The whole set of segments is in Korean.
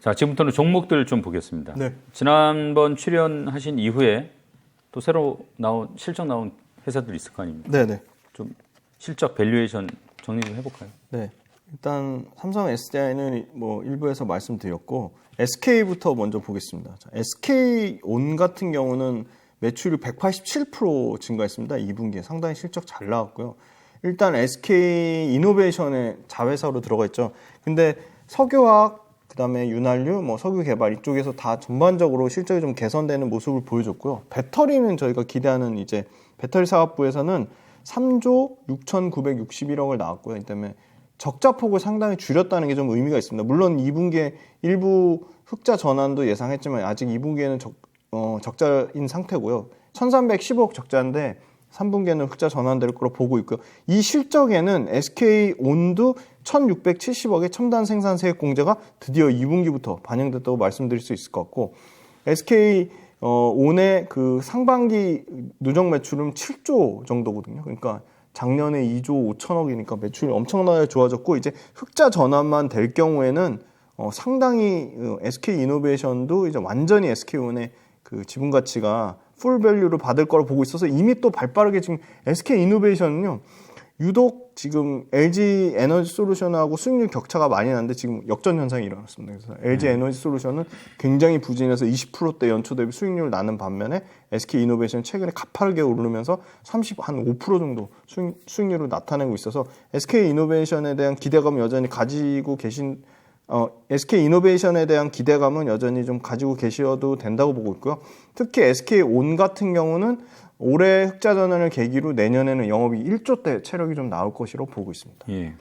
자, 지금부터는 종목들 좀 보겠습니다. 네. 지난번 출연하신 이후에 또 새로 실적 나온 회사들 있을 거 아닙니까? 네네. 좀 실적 밸류에이션 정리 좀 해볼까요? 네. 일단 삼성 SDI는 뭐 일부에서 말씀드렸고 SK부터 먼저 보겠습니다. 자, SK온 같은 경우는 매출이 187% 증가했습니다. 2분기에 상당히 실적 잘 나왔고요. 일단 SK 이노베이션의 자회사로 들어가 있죠. 근데 석유화학, 그다음에 윤활유, 뭐 석유 개발 이쪽에서 다 전반적으로 실적이 좀 개선되는 모습을 보여줬고요. 배터리는 저희가 기대하는 이제 배터리 사업부에서는 3조 6,961억을 나왔고요. 그다음에 적자폭을 상당히 줄였다는 게 좀 의미가 있습니다. 물론 2분기에 일부 흑자 전환도 예상했지만 아직 2분기에는 적자인 상태고요. 1,310억 적자인데 3분기에는 흑자 전환될 거로 보고 있고요. 이 실적에는 SK온도 1,670억의 첨단 생산 세액 공제가 드디어 2분기부터 반영됐다고 말씀드릴 수 있을 것 같고, SK온의 그 상반기 누적 매출은 7조 정도거든요. 그러니까 작년에 2조 5천억이니까 매출이 엄청나게 좋아졌고, 이제 흑자 전환만 될 경우에는 상당히 SK이노베이션도 이제 완전히 SK온의 그 지분 가치가 풀밸류를 받을 거로 보고 있어서 이미 또 발빠르게 지금 SK이노베이션은요, 유독 지금 LG 에너지 솔루션하고 수익률 격차가 많이 나는데 지금 역전 현상이 일어났습니다. 그래서 LG 에너지 솔루션은 굉장히 부진해서 20%대 연초 대비 수익률을 나는 반면에 SK이노베이션은 최근에 가파르게 오르면서 5% 정도 수익률을 나타내고 있어서 SK이노베이션에 대한 기대감을 여전히 가지고 계신 SK이노베이션에 대한 기대감은 여전히 좀 가지고 계셔도 된다고 보고 있고요. 특히 SK온 같은 경우는 올해 흑자 전환을 계기로 내년에는 영업이 1조대 체력이 좀 나올 것으로 보고 있습니다. 예.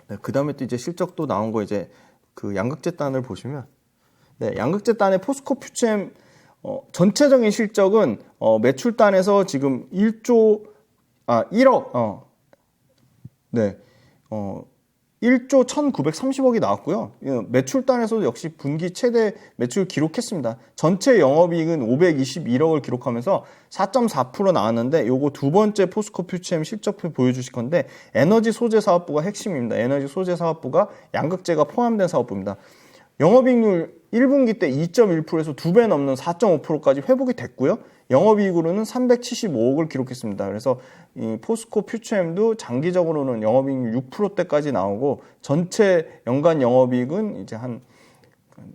네, 그 다음에 또 이제 실적도 나온 거 이제 그 양극재단을 보시면, 네, 양극재단의 포스코 퓨처엠 전체적인 실적은 매출단에서 지금 1조 1조 1,930억이 나왔고요. 매출단에서도 역시 분기 최대 매출 기록했습니다. 전체 영업이익은 521억을 기록하면서 4.4% 나왔는데, 요거 두 번째 포스코 퓨처엠 실적표 보여주실 건데, 에너지 소재 사업부가 핵심입니다. 에너지 소재 사업부가 양극재가 포함된 사업부입니다. 영업이익률 1분기 때 2.1%에서 2배 넘는 4.5%까지 회복이 됐고요. 영업이익으로는 375억을 기록했습니다. 그래서 이 포스코 퓨처엠도 장기적으로는 영업이익률 6%대까지 나오고, 전체 연간 영업이익은 이제 한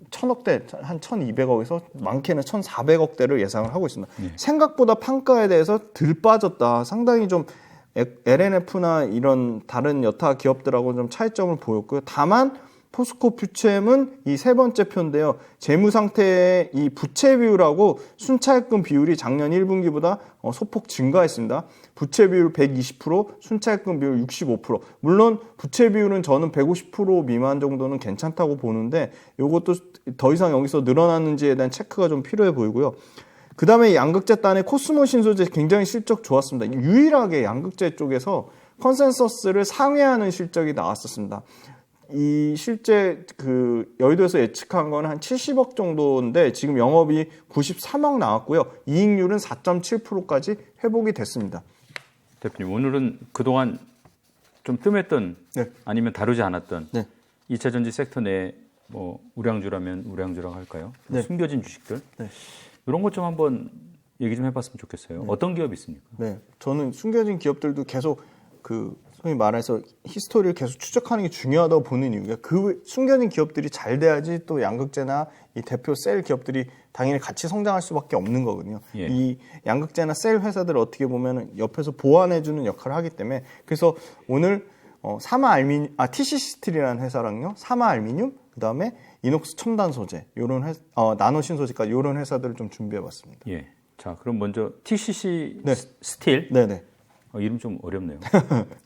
1,000억대, 한 1,200억에서 많게는 1,400억대를 예상을 하고 있습니다. 생각보다 판가에 대해서 덜 빠졌다. 상당히 좀 LNF나 이런 다른 여타 기업들하고 좀 차이점을 보였고요. 다만 포스코 퓨처엠은 이 세 번째 표인데요. 재무 상태의 이 부채 비율하고 순차입금 비율이 작년 1분기보다 소폭 증가했습니다. 부채 비율 120%, 순차입금 비율 65%. 물론 부채 비율은 저는 150% 미만 정도는 괜찮다고 보는데, 이것도 더 이상 여기서 늘어났는지에 대한 체크가 좀 필요해 보이고요. 그 다음에 양극재단의 코스모 신소재 굉장히 실적 좋았습니다. 유일하게 양극재 쪽에서 컨센서스를 상회하는 실적이 나왔었습니다. 이 실제 그 여의도에서 예측한 건 한 70억 정도인데 지금 영업이 93억 나왔고요. 이익률은 4.7%까지 회복이 됐습니다. 대표님, 오늘은 그동안 좀 뜸했던, 네, 아니면 다루지 않았던, 네, 2차전지 섹터 내 뭐 우량주라면 우량주라고 할까요? 네. 숨겨진 주식들, 네, 이런 것 좀 한번 얘기 좀 해봤으면 좋겠어요. 네. 어떤 기업이 있습니까? 네, 저는 숨겨진 기업들도 계속 소위 말해서 히스토리를 계속 추적하는 게 중요하다고 보는 이유가, 그 숨겨진 기업들이 잘 돼야지 또 양극재나 이 대표 셀 기업들이 당연히 같이 성장할 수밖에 없는 거거든요. 예. 이 양극재나 셀 회사들을 어떻게 보면 옆에서 보완해주는 역할을 하기 때문에, 그래서 오늘 TCC 스틸이라는 회사랑요, 사마알미늄, 그 다음에 이녹스 첨단 소재, 요런 나노 신소재까지 요런 회사들을 좀 준비해봤습니다. 예. 자, 그럼 먼저 TCC 네. 스틸. 네네. 이름 좀 어렵네요.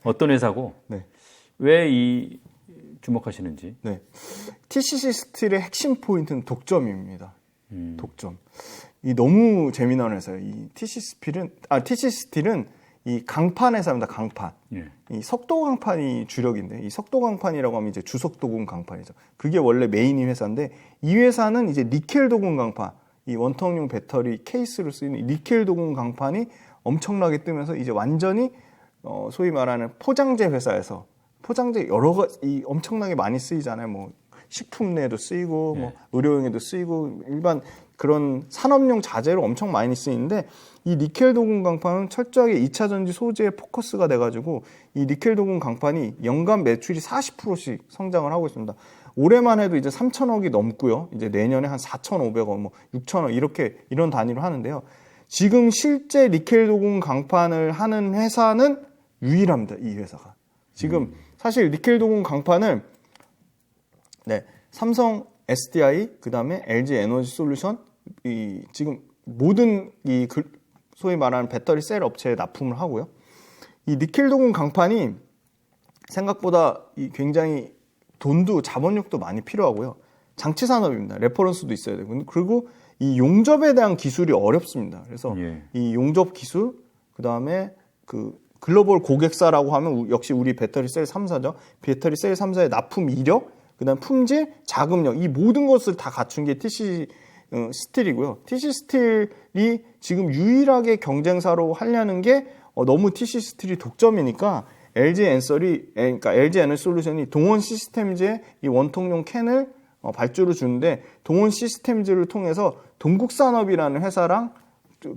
어떤 회사고, 네, 왜 이 주목하시는지. 네, TCC 스틸의 핵심 포인트는 독점입니다. 독점. 이 너무 재미난 회사예요. 이 TCC 스틸은 이 강판 회사입니다. 강판. 예. 이 석도 강판이 주력인데, 이 석도 강판이라고 하면 이제 주석도금 강판이죠. 그게 원래 메인인 회사인데, 이 회사는 이제 니켈 도금 강판, 이 원통용 배터리 케이스로 쓰이는 니켈 도금 강판이 엄청나게 뜨면서 이제 완전히 소위 말하는 포장재 회사에서, 포장재 여러 가지 엄청나게 많이 쓰이잖아요. 뭐 식품내에도 쓰이고 뭐 의료용에도 쓰이고 일반 그런 산업용 자재로 엄청 많이 쓰이는데 이 니켈 도금 강판은 철저하게 2차 전지 소재에 포커스가 돼가지고 이 니켈 도금 강판이 연간 매출이 40%씩 성장을 하고 있습니다. 올해만 해도 이제 3천억이 넘고요. 이제 내년에 한 4,500억, 뭐 6천억 이렇게 이런 단위로 하는데요. 지금 실제 니켈 도금 강판을 하는 회사는 유일합니다. 이 회사가. 지금 사실 니켈 도금 강판을 삼성 SDI 그다음에 LG 에너지 솔루션 이 지금 모든 이 소위 말하는 배터리 셀 업체에 납품을 하고요. 이 니켈 도금 강판이 생각보다 이 굉장히 돈도 자본력도 많이 필요하고요. 장치 산업입니다. 레퍼런스도 있어야 되고 그리고 이 용접에 대한 기술이 어렵습니다. 그래서 이 용접 기술 그다음에 그 글로벌 고객사라고 하면 역시 우리 배터리 셀 3사죠. 배터리 셀 3사의 납품 이력, 그다음 품질, 자금력 이 모든 것을 다 갖춘 게 TC 스틸이고요. TC 스틸이 지금 유일하게 경쟁사로 하려는 게 너무 TC 스틸이 독점이니까 LG 에너지 솔루션이 동원 시스템즈의 이 원통용 캔을 발주를 주는데 동원 시스템즈를 통해서 동국산업이라는 회사랑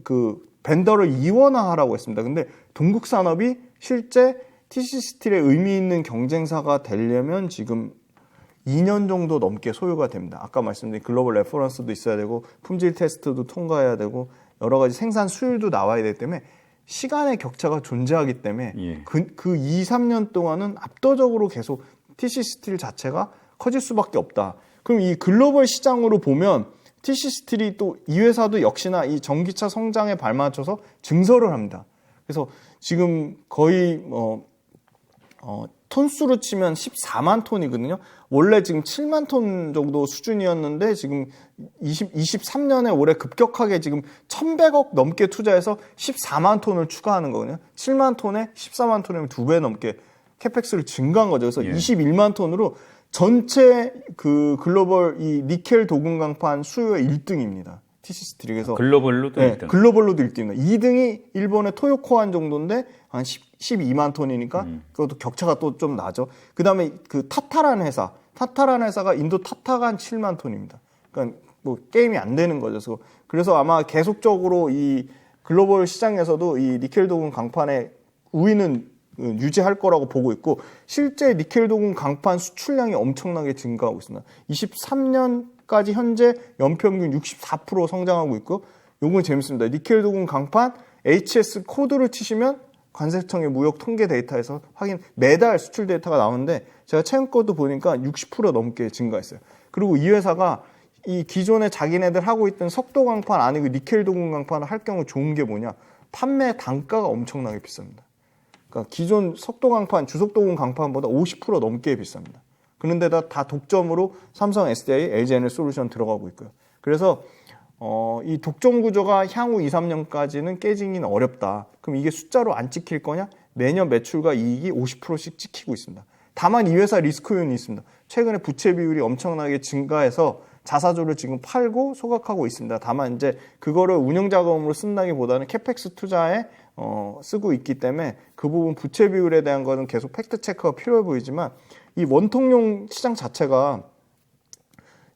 그 벤더를 이원화하라고 했습니다. 근데 동국산업이 실제 TC 스틸의 의미 있는 경쟁사가 되려면 지금 2년 정도 넘게 소요가 됩니다. 아까 말씀드린 글로벌 레퍼런스도 있어야 되고 품질 테스트도 통과해야 되고 여러 가지 생산 수율도 나와야 되기 때문에 시간의 격차가 존재하기 때문에 그 2, 3년 동안은 압도적으로 계속 TC 스틸 자체가 커질 수밖에 없다. 그럼 이 글로벌 시장으로 보면 TC 스틸이 또 이 회사도 역시나 이 전기차 성장에 발맞춰서 증설을 합니다. 그래서 지금 거의 톤수로 치면 14만 톤이거든요. 원래 지금 7만 톤 정도 수준이었는데 지금 23년에 올해 급격하게 지금 1,100억 넘게 투자해서 14만 톤을 추가하는 거거든요. 7만 톤에 14만 톤이면 2배 넘게 캐펙스를 증가한 거죠. 그래서 21만 톤으로 전체 그 글로벌 이 니켈 도금 강판 수요의 1등입니다. TC 스틸이. 그래서 글로벌로도 1등. 글로벌로도 1등입니다. 2등이 일본의 토요코한 정도인데 한 12만 톤이니까 그것도 격차가 또 좀 나죠. 그다음에 그 타타라는 회사가 인도 타타가 한 7만 톤입니다. 그러니까 뭐 게임이 안 되는 거죠. 그래서 아마 계속적으로 이 글로벌 시장에서도 이 니켈 도금 강판의 우위는 유지할 거라고 보고 있고 실제 니켈 도금 강판 수출량이 엄청나게 증가하고 있습니다. 23년까지 현재 연평균 64% 성장하고 있고 요건 재밌습니다. 니켈 도금 강판 HS 코드를 치시면 관세청의 무역 통계 데이터에서 매달 수출 데이터가 나오는데 제가 최근 것도 보니까 60% 넘게 증가했어요. 그리고 이 회사가 이 기존에 자기네들 하고 있던 석도 강판 아니고 니켈 도금 강판을 할 경우 좋은 게 뭐냐? 판매 단가가 엄청나게 비쌉니다. 그러니까 기존 석도 강판, 주석도금 강판보다 50% 넘게 비쌉니다. 그런데다 다 독점으로 삼성 SDI, LG 에너지 솔루션 들어가고 있고요. 그래서 이 독점 구조가 향후 2, 3년까지는 깨지기는 어렵다. 그럼 이게 숫자로 안 찍힐 거냐? 매년 매출과 이익이 50%씩 찍히고 있습니다. 다만 이 회사 리스크 요인이 있습니다. 최근에 부채 비율이 엄청나게 증가해서 자사주를 지금 팔고 소각하고 있습니다. 다만 이제 그거를 운영 자금으로 쓴다기보다는 캐펙스 투자에 쓰고 있기 때문에 그 부분 부채 비율에 대한 거는 계속 팩트 체크가 필요해 보이지만 이 원통용 시장 자체가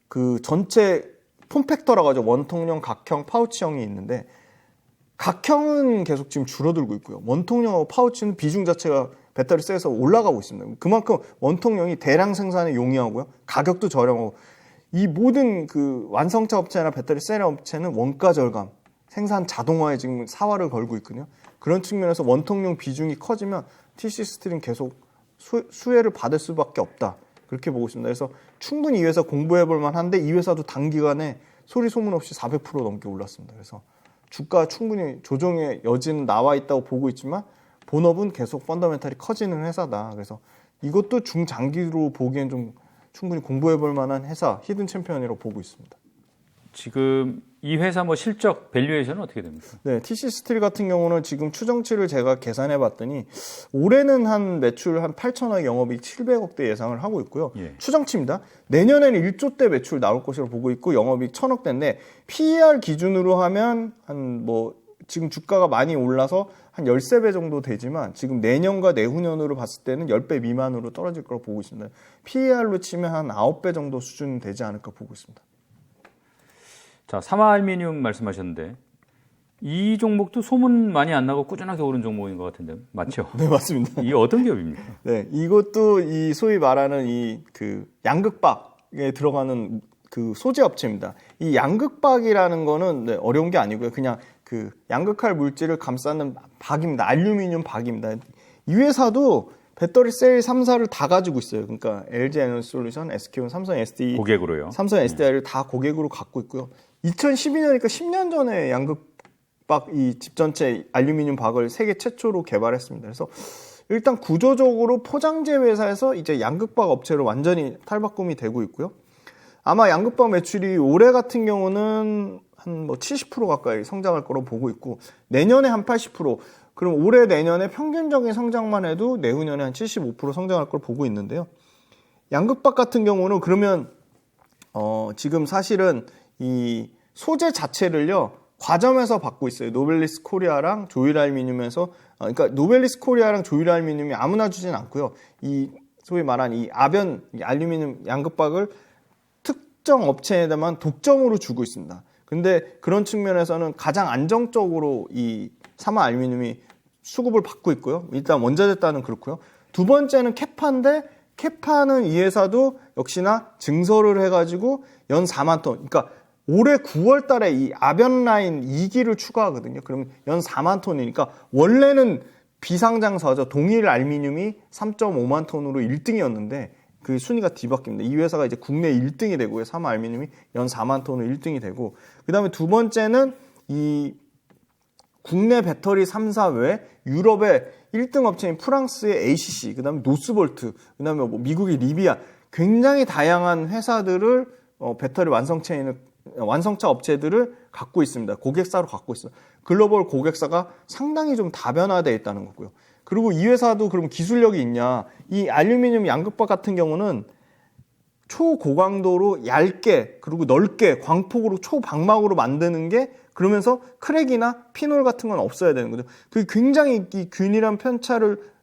그 전체 폼팩터라고 하죠. 원통용, 각형, 파우치형이 있는데 각형은 계속 지금 줄어들고 있고요. 원통용하고 파우치는 비중 자체가 배터리 셀에서 올라가고 있습니다. 그만큼 원통용이 대량 생산에 용이하고요. 가격도 저렴하고 이 모든 그 완성차 업체나 배터리 셀 업체는 원가 절감, 생산 자동화에 지금 사활을 걸고 있거든요. 그런 측면에서 원통용 비중이 커지면 TC 스틸은 계속 수혜를 받을 수밖에 없다. 그렇게 보고 있습니다. 그래서 충분히 이 회사 공부해볼 만한데 이 회사도 단기간에 소리 소문 없이 400% 넘게 올랐습니다. 그래서 주가 충분히 조정의 여지는 나와 있다고 보고 있지만 본업은 계속 펀더멘탈이 커지는 회사다. 그래서 이것도 중장기로 보기엔 좀 충분히 공부해볼 만한 회사, 히든 챔피언이라고 보고 있습니다. 지금 이 회사 뭐 실적 밸류에이션은 어떻게 됩니까? 네, TC 스틸 같은 경우는 지금 추정치를 제가 계산해 봤더니 올해는 한 매출 한 8천억, 영업이익 700억대 예상을 하고 있고요. 추정치입니다. 내년에는 1조대 매출 나올 것으로 보고 있고 영업이익 1,000억대인데 PER 기준으로 하면 한 뭐 지금 주가가 많이 올라서 한 13배 정도 되지만 지금 내년과 내후년으로 봤을 때는 10배 미만으로 떨어질 거라고 보고 있습니다. PER로 치면 한 9배 정도 수준 되지 않을까 보고 있습니다. 자, 삼화알미늄 말씀하셨는데 이 종목도 소문 많이 안 나고 꾸준하게 오른 종목인 것 같은데 맞죠? 네, 맞습니다. 이게 어떤 기업입니까? 네, 이것도 이 소위 말하는 이 그 양극박에 들어가는 그 소재 업체입니다. 이 양극박이라는 거는 네, 어려운 게 아니고요. 그냥 그 양극할 물질을 감싸는 박입니다. 알루미늄 박입니다. 이 회사도 배터리 셀 3사를 다 가지고 있어요. 그러니까 LG 에너지솔루션, SK온, 삼성 SDI, 고객으로요. 삼성 SDI를 다 고객으로 갖고 있고요. 2012년이니까 10년 전에 양극박 이 집 전체 알루미늄 박을 세계 최초로 개발했습니다. 그래서 일단 구조적으로 포장재 회사에서 이제 양극박 업체로 완전히 탈바꿈이 되고 있고요. 아마 양극박 매출이 올해 같은 경우는 한 뭐 70% 가까이 성장할 거로 보고 있고 내년에 한 80%, 그럼 올해 내년에 평균적인 성장만 해도 내후년에 한 75% 성장할 걸 보고 있는데요. 양극박 같은 경우는 그러면 지금 사실은 이 소재 자체를요 과점에서 받고 있어요. 노벨리스 코리아랑 조일알미늄에서 그러니까 노벨리스 코리아랑 조일알미늄이 아무나 주진 않고요. 이 소위 말한 이 아변 이 알루미늄 양극박을 특정 업체에다만 독점으로 주고 있습니다. 근데 그런 측면에서는 가장 안정적으로 이 삼화알루미늄이 수급을 받고 있고요. 일단 원자재 단은 그렇고요. 두 번째는 캐파인데 캐파는 이 회사도 역시나 증설을 해가지고 연 4만 톤. 그러니까 올해 9월 달에 이 아변 라인 2기를 추가하거든요. 그러면 연 4만 톤이니까 원래는 비상장사죠. 동일 알루미늄이 3.5만 톤으로 1등이었는데 그 순위가 뒤바뀝니다. 이 회사가 이제 국내 1등이 되고요. 삼화알루미늄이 연 4만 톤으로 1등이 되고 그 다음에 두 번째는 이 국내 배터리 3사 외에 유럽의 1등 업체인 프랑스의 ACC, 그 다음에 노스볼트, 그 다음에 뭐 미국의 리비안 굉장히 다양한 회사들을 배터리 완성차 업체들을 갖고 있습니다. 고객사로 갖고 있어요. 글로벌 고객사가 상당히 좀 다변화되어 있다는 거고요. 그리고 이 회사도 그럼 기술력이 있냐? 이 알루미늄 양극박 같은 경우는 초고강도로 얇게 그리고 넓게 광폭으로 초방막으로 만드는 게 그러면서 크랙이나 피놀 같은 건 없어야 되는 거죠. 그 굉장히 이 균일한 편차를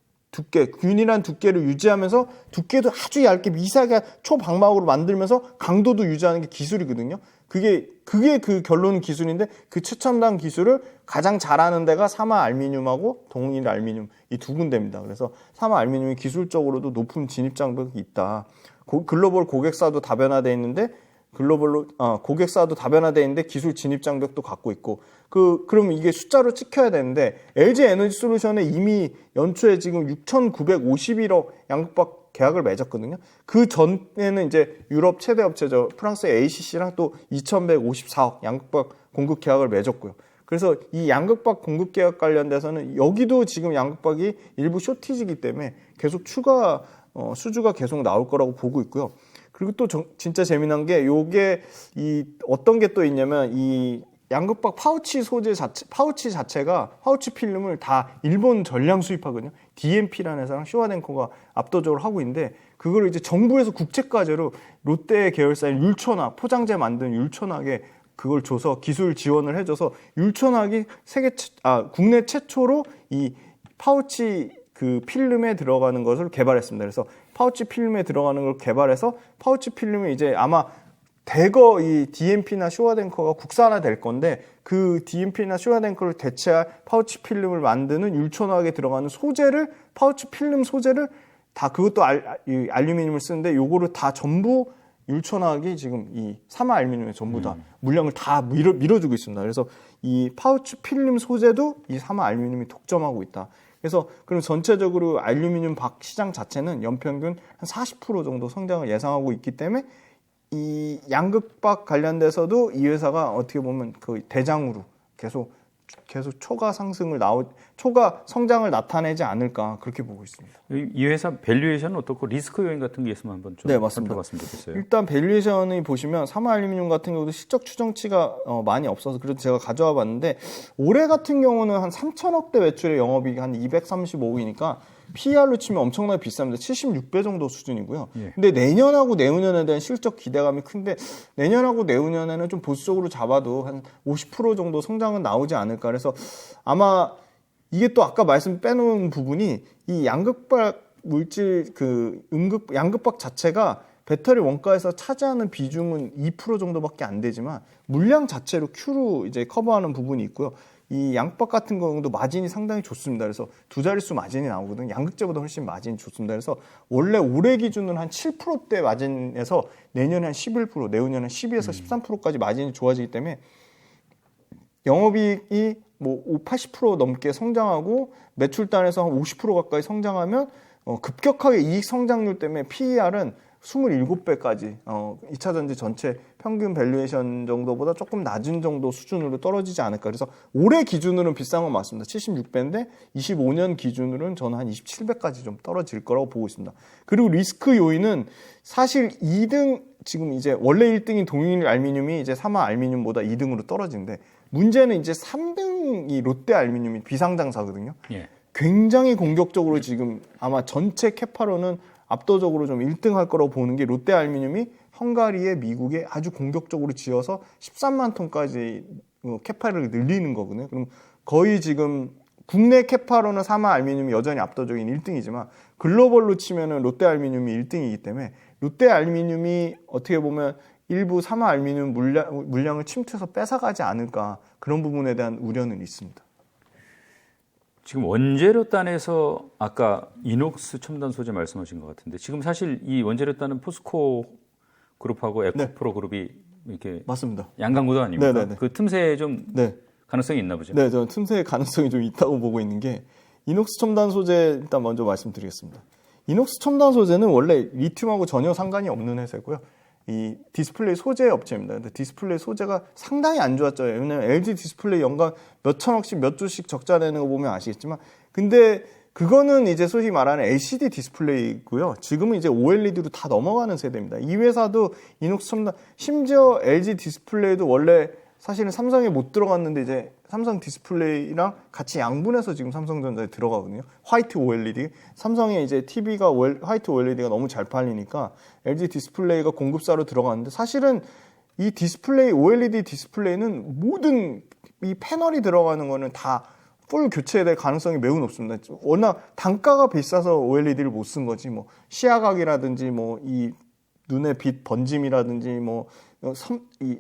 균일한 두께를 유지하면서 두께도 아주 얇게 미세하게 초방막으로 만들면서 강도도 유지하는 게 기술이거든요. 그게 그 결론 기술인데 그 최첨단 기술을 가장 잘하는 데가 삼화알루미늄하고 동일 알루미늄 이 두 군데입니다. 그래서 삼화알루미늄이 기술적으로도 높은 진입 장벽이 있다. 글로벌 고객사도 다변화되어 있는데 고객사도 다변화되어 있는데 기술 진입 장벽도 갖고 있고 그럼 이게 숫자로 찍혀야 되는데 LG 에너지 솔루션에 이미 연초에 지금 6,951억 양극박 계약을 맺었거든요. 그 전에는 이제 유럽 최대 업체죠. 프랑스의 ACC랑 또 2,154억 양극박 공급 계약을 맺었고요. 그래서 이 양극박 공급 계약 관련돼서는 여기도 지금 양극박이 일부 쇼티지이기 때문에 계속 추가 수주가 계속 나올 거라고 보고 있고요. 그리고 또 진짜 재미난 게 요게 이 어떤 게 또 있냐면 이 양극박 파우치 자체가 파우치 필름을 다 일본 전량 수입하거든요. DMP라는 회사랑 쇼와덴코가 압도적으로 하고 있는데 그거를 이제 정부에서 국책과제로 롯데 계열사인 율촌학 포장재 만든 율촌학에 그걸 줘서 기술 지원을 해줘서 율촌학이 국내 최초로 이 파우치 그 필름에 들어가는 것을 개발했습니다. 그래서 파우치 필름에 들어가는 걸 개발해서 파우치 필름이 이제 아마 대거 이 DMP나 쇼와덴커가 국산화 될 건데 그 DMP나 쇼와덴커를 대체할 파우치 필름을 만드는 율촌학에 들어가는 소재를 파우치 필름 소재를 다 그것도 알루미늄을 쓰는데 요거를 다 전부 율촌학이 지금 이 삼화알루미늄에 전부 다 물량을 다 밀어주고 있습니다. 그래서 이 파우치 필름 소재도 이 삼화알루미늄이 독점하고 있다. 그래서 그럼 전체적으로 알루미늄 박 시장 자체는 연평균 한 40% 정도 성장을 예상하고 있기 때문에 이 양극박 관련돼서도 이 회사가 어떻게 보면 그 대장으로 계속 초과 성장을 나타내지 않을까 그렇게 보고 있습니다. 이 회사 밸류에이션은 어떻고 리스크 요인 같은 게 있으면 한번 좀 살펴봤으면 좋겠어요. 일단 밸류에이션이 보시면 삼화알루미늄 같은 경우도 실적 추정치가 많이 없어서 그래도 제가 가져와 봤는데 올해 같은 경우는 한 3천억대 매출의 영업이익이 한 235억이니까 PER로 치면 엄청나게 비쌉니다. 76배 정도 수준이고요. 예. 근데 내년하고 내후년에 대한 실적 기대감이 큰데 내년하고 내후년에는 좀 보수적으로 잡아도 한 50% 정도 성장은 나오지 않을까. 그래서 아마 이게 또 아까 말씀 빼놓은 부분이 이 양극박 물질 양극박 자체가 배터리 원가에서 차지하는 비중은 2% 정도밖에 안 되지만 물량 자체로 Q로 이제 커버하는 부분이 있고요. 이 양극박 같은 경우도 마진이 상당히 좋습니다. 그래서 두 자릿수 마진이 나오거든요. 양극재보다 훨씬 마진이 좋습니다. 그래서 원래 올해 기준은 한 7%대 마진에서 내년에 한 11%, 내후년에 12에서 13%까지 마진이 좋아지기 때문에 영업이익이 뭐 80% 넘게 성장하고 매출단에서 한 50% 가까이 성장하면 급격하게 이익 성장률 때문에 PER은 27배까지 2차전지 전체 평균 밸류에이션 정도보다 조금 낮은 정도 수준으로 떨어지지 않을까. 그래서 올해 기준으로는 비싼 건 맞습니다. 76배인데 25년 기준으로는 저는 한 27배까지 좀 떨어질 거라고 보고 있습니다. 그리고 리스크 요인은 사실 2등 지금 이제 원래 1등인 동일 알미늄이 이제 사마 알미늄보다 2등으로 떨어지는데 문제는 이제 3등이 롯데 알미늄이 비상장사거든요. 예. 굉장히 공격적으로 지금 아마 전체 캐파로는 압도적으로 좀 1등 할 거라고 보는 게 롯데 알미늄이 헝가리에 미국에 아주 공격적으로 지어서 13만 톤까지 캐파를 늘리는 거거든요. 그럼 거의 지금 국내 캐파로는 사마 알미늄이 여전히 압도적인 1등이지만 글로벌로 치면은 롯데 알미늄이 1등이기 때문에 롯데 알미늄이 어떻게 보면 일부 사마 알미늄 물량을 침투해서 뺏어가지 않을까 그런 부분에 대한 우려는 있습니다. 지금 원재료단에서 아까 이녹스 첨단 소재 말씀하신 것 같은데 지금 사실 이 원재료단은 포스코 그룹하고 에코프로 그룹이 이렇게 맞습니다. 양강구도 아닙니까? 네네네. 그 틈새에 좀 가능성이 있나 보죠. 네, 저는 틈새의 가능성이 좀 있다고 보고 있는 게 이녹스 첨단 소재 일단 먼저 말씀드리겠습니다. 이녹스 첨단 소재는 원래 리튬하고 전혀 상관이 없는 회사고요. 이 디스플레이 소재 업체입니다. 근데 디스플레이 소재가 상당히 안 좋았죠. 왜냐면 LG 디스플레이 연간 몇 천억씩 몇 조씩 적자 내는 거 보면 아시겠지만, 근데 그거는 이제 소위 말하는 LCD 디스플레이고요. 지금은 이제 OLED로 다 넘어가는 세대입니다. 이 회사도 이녹스 첨단, 심지어 LG 디스플레이도 원래 사실은 삼성에 못 들어갔는데 이제 삼성 디스플레이랑 같이 양분해서 지금 삼성전자에 들어가거든요. 화이트 OLED. 삼성의 이제 TV가 화이트 OLED가 너무 잘 팔리니까 LG 디스플레이가 공급사로 들어갔는데 사실은 이 디스플레이, OLED 디스플레이는 모든 이 패널이 들어가는 거는 다 풀 교체될 가능성이 매우 높습니다. 워낙 단가가 비싸서 OLED를 못 쓴 거지, 뭐 시야각이라든지 뭐 이 눈의 빛 번짐이라든지 뭐 이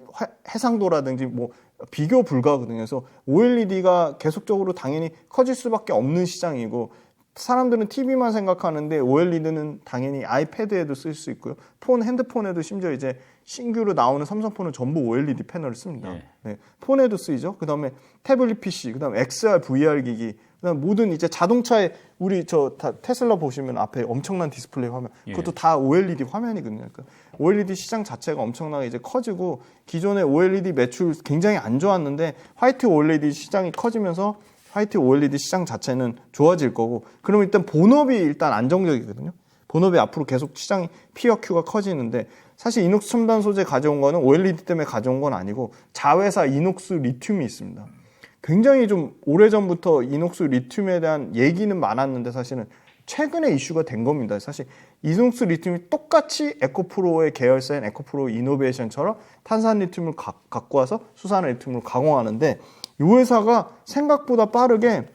해상도라든지 뭐 비교 불가거든요. 그래서 OLED가 계속적으로 당연히 커질 수밖에 없는 시장이고, 사람들은 TV만 생각하는데 OLED는 당연히 아이패드에도 쓸 수 있고요. 핸드폰에도 심지어 이제 신규로 나오는 삼성폰은 전부 OLED 패널을 씁니다. 네, 폰에도 쓰이죠. 그 다음에 태블릿 PC, 그 다음에 XR, VR 기기, 그다음 모든 이제 자동차에 우리 다 테슬라 보시면 앞에 엄청난 디스플레이 화면, 그것도 다 OLED 화면이거든요. 그러니까 OLED 시장 자체가 엄청나게 이제 커지고, 기존의 OLED 매출 굉장히 안 좋았는데 화이트 OLED 시장이 커지면서 화이트 OLED 시장 자체는 좋아질 거고, 그럼 일단 본업이 일단 안정적이거든요. 본업이 앞으로 계속 시장이 P와 Q가 커지는데, 사실 이녹스 첨단 소재 가져온 거는 OLED 때문에 가져온 건 아니고 자회사 이녹스 리튬이 있습니다. 굉장히 좀 오래전부터 이녹스 리튬에 대한 얘기는 많았는데 사실은 최근에 이슈가 된 겁니다. 사실 이녹스 리튬이 똑같이 에코프로의 계열사인 에코프로 이노베이션처럼 탄산 리튬을 갖고 와서 수산 리튬으로 가공하는데, 이 회사가 생각보다 빠르게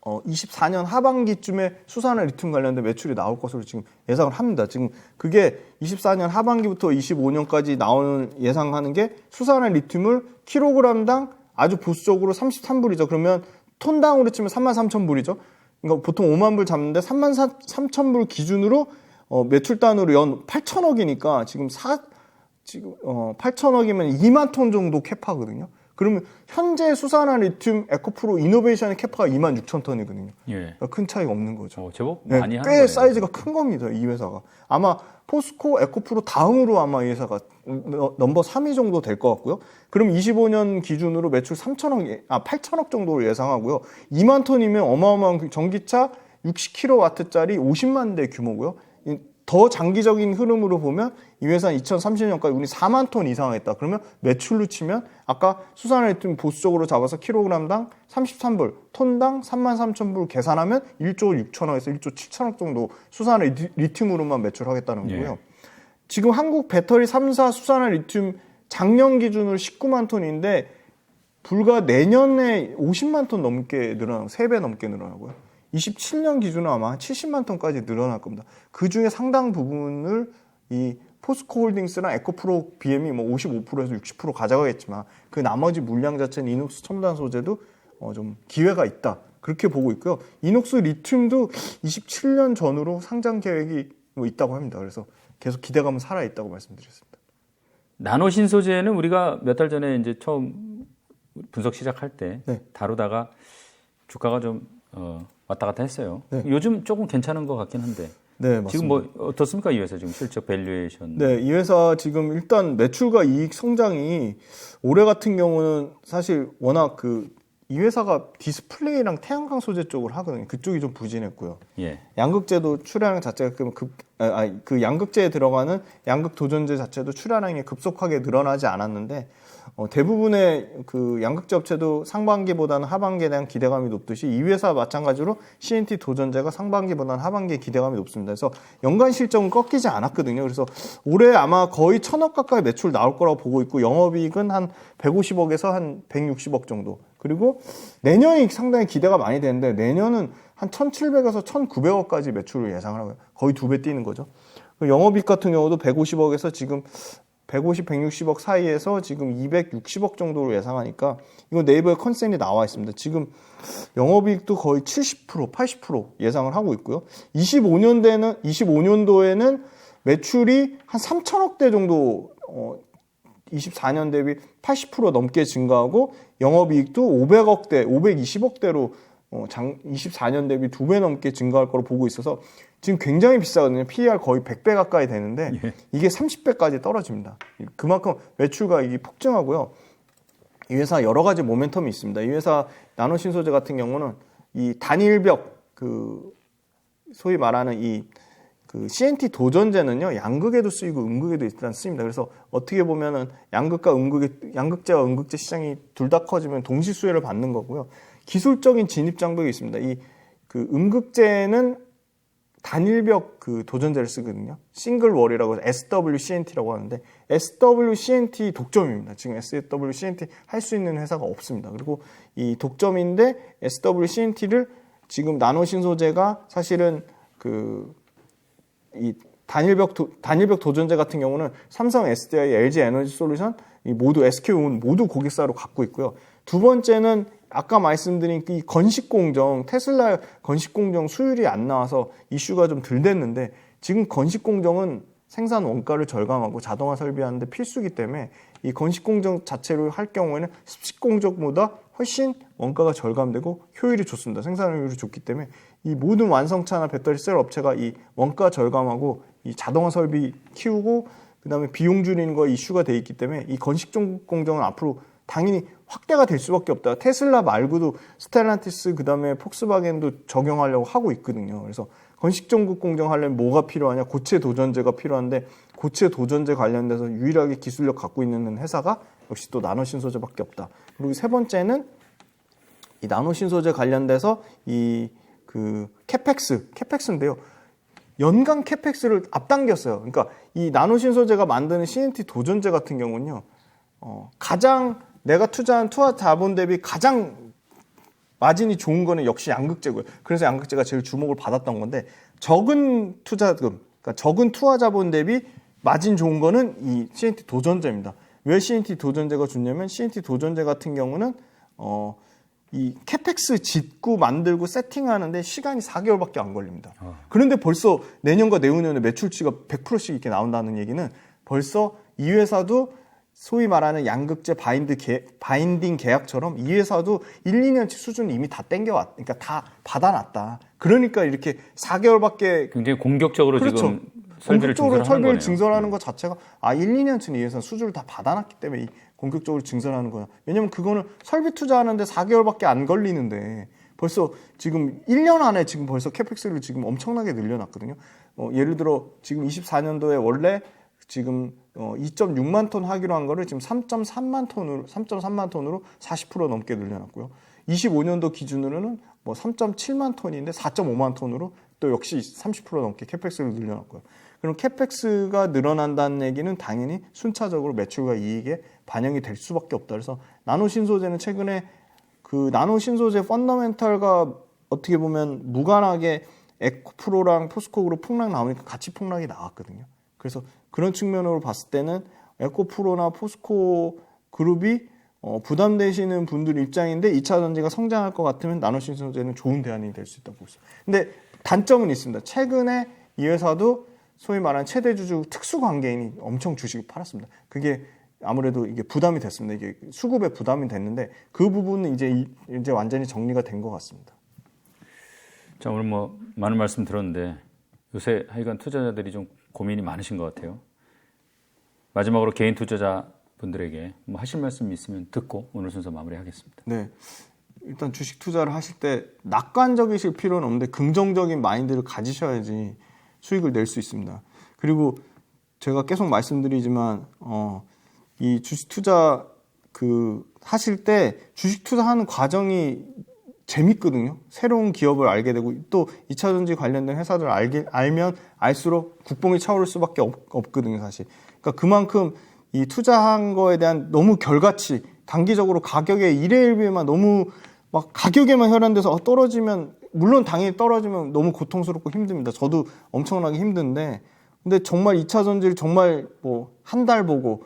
24년 하반기쯤에 수산화 리튬 관련된 매출이 나올 것으로 지금 예상을 합니다. 지금 그게 24년 하반기부터 25년까지 나오는 예상하는 게 수산화 리튬을 킬로그램당 아주 보수적으로 33불이죠. 그러면 톤당으로 치면 33,000불이죠. 그러니까 보통 5만 불 잡는데 33,000불 기준으로 매출단으로 연 8천억이니까 지금 8천억이면 2만 톤 정도 캐파거든요. 그러면 현재 수산화 리튬 에코프로 이노베이션의 캐파가 26,000톤이거든요. 그러니까 큰 차이가 없는 거죠. 제법 많이 하는 꽤 거네요. 사이즈가 큰 겁니다. 이 회사가. 아마 포스코, 에코프로 다음으로 아마 이 회사가 넘버 3위 정도 될 것 같고요. 그럼 25년 기준으로 매출 8천억 정도를 예상하고요. 2만 톤이면 어마어마한 전기차 60kW짜리 50만 대 규모고요. 더 장기적인 흐름으로 보면 이 회사는 2030년까지 우리 4만 톤 이상 하겠다. 그러면 매출로 치면 아까 수산화리튬 보수적으로 잡아서 킬로그램당 33불, 톤당 33,000불 계산하면 1조 6천억에서 1조 7천억 정도 수산화리튬으로만 매출하겠다는 거고요. 지금 한국 배터리 3사 수산화리튬 작년 기준으로 19만 톤인데 불과 내년에 50만 톤 넘게 늘어나고 3배 넘게 늘어나고요. 27년 기준으로 아마 70만 톤까지 늘어날 겁니다. 그 중에 상당 부분을 이 포스코홀딩스랑 에코프로 BM이 뭐 55%에서 60% 가져가겠지만 그 나머지 물량 자체는 이녹스 첨단 소재도 좀 기회가 있다. 그렇게 보고 있고요. 이녹스 리튬도 27년 전으로 상장 계획이 있다고 합니다. 그래서 계속 기대감은 살아있다고 말씀드렸습니다. 나노 신소재는 우리가 몇 달 전에 이제 처음 분석 시작할 때 다루다가 주가가 좀 왔다 갔다 했어요. 요즘 조금 괜찮은 것 같긴 한데. 네, 맞습니다. 지금 뭐 어떻습니까, 이 회사 지금 실적 밸류에이션? 네, 이 회사 지금 일단 매출과 이익 성장이 올해 같은 경우는 사실 워낙 이 회사가 디스플레이랑 태양광 소재 쪽을 하거든요. 그쪽이 좀 부진했고요. 양극재도 출하량 자체가 그 양극재에 들어가는 양극 도전재 자체도 출하량이 급속하게 늘어나지 않았는데 대부분의 그 양극재 업체도 상반기보다는 하반기에 대한 기대감이 높듯이 이 회사 마찬가지로 CNT 도전재가 상반기보다는 하반기에 기대감이 높습니다. 그래서 연간 실적은 꺾이지 않았거든요. 그래서 올해 아마 거의 1,000억 가까이 매출 나올 거라고 보고 있고 영업이익은 한 150억에서 한 160억 정도. 그리고 내년이 상당히 기대가 많이 되는데 내년은 한 1,700에서 1,900억까지 매출을 예상을 하고요. 거의 2배 뛰는 거죠. 영업이익 같은 경우도 150억에서 지금 150, 160억 사이에서 지금 260억 정도로 예상하니까 이거 네이버에 컨센이 나와 있습니다. 지금 영업이익도 거의 70%, 80% 예상을 하고 있고요. 25년도에는 매출이 한 3천억대 정도 24년 대비 80% 넘게 증가하고 영업이익도 500억대, 520억대로 24년 대비 2배 넘게 증가할 거로 보고 있어서 지금 굉장히 비싸거든요. PER 거의 100배 가까이 되는데 이게 30배까지 떨어집니다. 그만큼 매출가 이게 폭증하고요. 이 회사 여러 가지 모멘텀이 있습니다. 이 회사 나노신소재 같은 경우는 이 단일벽 소위 말하는 그 CNT 도전재는요, 양극에도 쓰이고 음극에도 일단 쓰입니다. 그래서 어떻게 보면은 양극재와 음극재 시장이 둘 다 커지면 동시 수혜를 받는 거고요. 기술적인 진입 장벽이 있습니다. 그 음극재는 단일벽 도전재를 쓰거든요. 싱글월이라고 해서 SWCNT라고 하는데 SWCNT 독점입니다. 지금 SWCNT 할 수 있는 회사가 없습니다. 그리고 이 독점인데 SWCNT를 지금 나노신소재가 사실은 이 단일벽 도전재 같은 경우는 삼성, SDI, LG 에너지 솔루션 모두 SK온 모두 고객사로 갖고 있고요. 두 번째는 아까 말씀드린 이 건식공정, 테슬라 건식공정 수율이 안 나와서 이슈가 좀 덜 됐는데 지금 건식공정은 생산 원가를 절감하고 자동화 설비하는데 필수기 때문에 이 건식공정 자체로 할 경우에는 습식공정보다 훨씬 원가가 절감되고 효율이 좋습니다. 생산 효율이 좋기 때문에 이 모든 완성차나 배터리 셀 업체가 이 원가 절감하고 이 자동화 설비 키우고 그다음에 비용 줄이는 거 이슈가 돼 있기 때문에 이 건식공정은 앞으로 당연히 확대가 될 수밖에 없다. 테슬라 말고도 스텔란티스 그다음에 폭스바겐도 적용하려고 하고 있거든요. 그래서 건식전국 공정하려면 뭐가 필요하냐? 고체 도전재가 필요한데 고체 도전재 관련돼서 유일하게 기술력 갖고 있는 회사가 역시 또 나노신소재밖에 없다. 그리고 세 번째는 이 나노신소재 관련돼서 캐펙스인데요. 연간 캐펙스를 앞당겼어요. 그러니까 이 나노신소재가 만드는 CNT 도전재 같은 경우는요. 가장 내가 투자한 투하 자본 대비 가장 마진이 좋은 거는 역시 양극재고요. 그래서 양극재가 제일 주목을 받았던 건데 적은 투자금, 그러니까 적은 투하 자본 대비 마진 좋은 거는 이 CNT 도전재입니다. 왜 CNT 도전재가 좋냐면 CNT 도전재 같은 경우는 이 캐펙스 짓고 만들고 세팅하는데 시간이 4개월밖에 안 걸립니다. 그런데 벌써 내년과 내후년에 매출치가 100%씩 이렇게 나온다는 얘기는 벌써 이 회사도 소위 말하는 양극재 바인딩 계약처럼 이 회사도 1, 2년치 수준을 이미 다 땡겨왔, 그러니까 다 받아놨다. 그러니까 이렇게 4개월밖에 굉장히 공격적으로 그렇죠. 지금 설비를 증설하는 것 자체가 1, 2년치는 이 회사는 수주를 다 받아놨기 때문에 공격적으로 증설하는 거야. 왜냐면 그거는 설비 투자하는데 4개월밖에 안 걸리는데 벌써 지금 1년 안에 지금 벌써 캐펙스를 지금 엄청나게 늘려놨거든요. 예를 들어 지금 24년도에 원래 지금 2.6만 톤 하기로 한 거를 지금 3.3만 톤으로 40% 넘게 늘려놨고요. 25년도 기준으로는 뭐 3.7만 톤인데 4.5만 톤으로 또 역시 30% 넘게 캐펙스를 늘려놨고요. 그럼 캐펙스가 늘어난다는 얘기는 당연히 순차적으로 매출과 이익에 반영이 될 수밖에 없다. 그래서 나노 신소재는 최근에 그 나노 신소재 펀더멘탈과 어떻게 보면 무관하게 에코프로랑 포스코그룹 폭락 나오니까 같이 폭락이 나왔거든요. 그래서 그런 측면으로 봤을 때는 에코프로나 포스코 그룹이 부담되시는 분들 입장인데 2차 전지가 성장할 것 같으면 나노 신소재는 좋은 대안이 될 수 있다고 보고 있어요. 근데 단점은 있습니다. 최근에 이 회사도 소위 말하는 최대 주주 특수 관계인이 엄청 주식을 팔았습니다. 그게 아무래도 이게 부담이 됐습니다. 이게 수급에 부담이 됐는데 그 부분은 이제 완전히 정리가 된 것 같습니다. 자, 오늘 뭐 많은 말씀 들었는데 요새 하여간 투자자들이 좀 고민이 많으신 것 같아요. 마지막으로 개인 투자자분들에게 뭐 하실 말씀이 있으면 듣고 오늘 순서 마무리하겠습니다. 네, 일단 주식 투자를 하실 때 낙관적이실 필요는 없는데 긍정적인 마인드를 가지셔야지 수익을 낼 수 있습니다. 그리고 제가 계속 말씀드리지만 이 주식 투자 하실 때 주식 투자하는 과정이 재밌거든요. 새로운 기업을 알게 되고 또 2차 전지 관련된 회사들을 알면 알수록 국뽕이 차오를 수밖에 없거든요, 사실. 그러니까 그만큼 이 투자한 거에 대한 너무 결과치, 단기적으로 가격의 1회 1비만 너무 막 가격에만 혈안돼서 떨어지면 물론 당연히 떨어지면 너무 고통스럽고 힘듭니다. 저도 엄청나게 힘든데 근데 정말 2차 전지를 정말 뭐 한 달 보고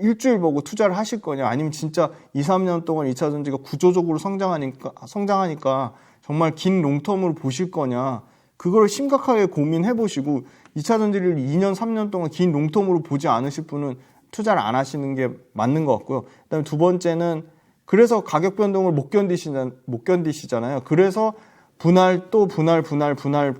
일주일 보고 투자를 하실 거냐 아니면 진짜 2, 3년 동안 2차 전지가 구조적으로 성장하니까 정말 긴 롱텀으로 보실 거냐 그걸 심각하게 고민해 보시고 2차 전지를 2년, 3년 동안 긴 롱텀으로 보지 않으실 분은 투자를 안 하시는 게 맞는 것 같고요. 그다음에 두 번째는 그래서 가격 변동을 못 견디시잖아요. 그래서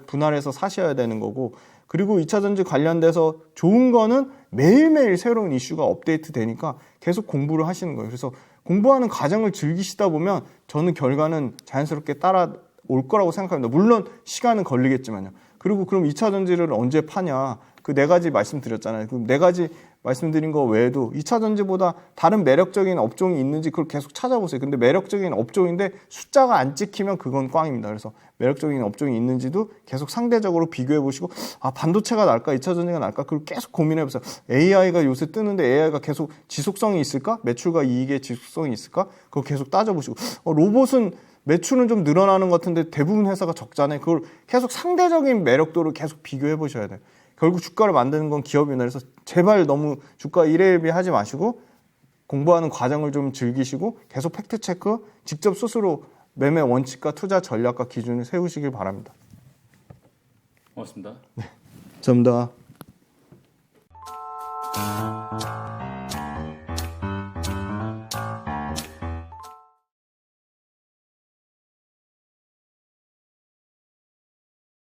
분할해서 사셔야 되는 거고 그리고 2차 전지 관련돼서 좋은 거는 매일매일 새로운 이슈가 업데이트 되니까 계속 공부를 하시는 거예요. 그래서 공부하는 과정을 즐기시다 보면 저는 결과는 자연스럽게 따라올 거라고 생각합니다. 물론 시간은 걸리겠지만요. 그리고 그럼 2차 전지를 언제 파냐? 그 네 가지 말씀드렸잖아요. 그 네 가지 말씀드린 거 외에도 2차 전지보다 다른 매력적인 업종이 있는지 그걸 계속 찾아보세요. 근데 매력적인 업종인데 숫자가 안 찍히면 그건 꽝입니다. 그래서 매력적인 업종이 있는지도 계속 상대적으로 비교해 보시고 아 반도체가 날까 2차 전지가 날까 그걸 계속 고민해 보세요. AI가 요새 뜨는데 AI가 계속 지속성이 있을까? 매출과 이익의 지속성이 있을까? 그걸 계속 따져보시고 로봇은 매출은 좀 늘어나는 것 같은데 대부분 회사가 적자네. 그걸 계속 상대적인 매력도를 계속 비교해 보셔야 돼요. 결국 주가를 만드는 건 기업이나 그래서 제발 너무 주가 1회 1비 하지 마시고 공부하는 과정을 좀 즐기시고 계속 팩트 체크 직접 스스로 매매 원칙과 투자 전략과 기준을 세우시길 바랍니다. 고맙습니다. 네, 감사합니다.